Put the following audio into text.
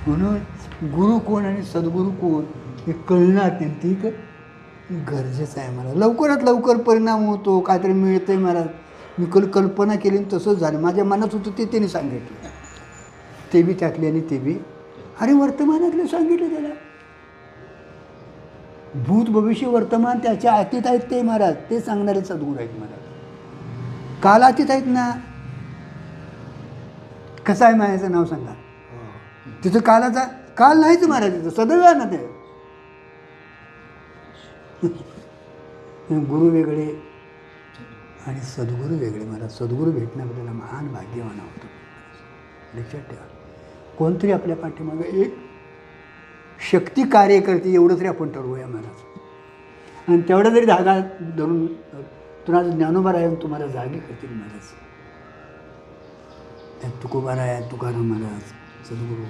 म्हणून गुरु कोण आणि सद्गुरू कोण हे कळणं अत्यंतिक गरजेचं आहे मला. लवकरात लवकर परिणाम होतो, काहीतरी मिळतं आहे मला. मी कल्पना केली आणि तसंच झालं. माझ्या मनात होतं ते त्याने सांगितलं, ते बी टाकले आणि ते बी. अरे वर्तमानातले सांगितलं त्याला. भूत भविष्य वर्तमान त्याच्या अतीत आहेत ते महाराज, ते सांगणारे सद्गुरू आहेत महाराज. कालातीत आहेत ना. कसं आहे मायाचं नाव सांगा. तिथं कालाचा काल नाहीच महाराज, तिथं सदैव आहे ना ते. गुरु वेगळे आणि सद्गुरू वेगळे महाराज. सद्गुरू भेटणं आपल्याला महान भाग्यवान होतं. लक्षात ठेवा. कोणतरी आपल्या पाठीमागं एक शक्ती कार्य करते एवढं तरी आपण ठरवूया महाराज. आणि तेवढा जरी धागा धरून तुम्हाला ज्ञानोबा राय तुम्हाला जागी करतील महाराज. त्यात तुकोबा राय, तुकाराम महाराज, सद्गुरू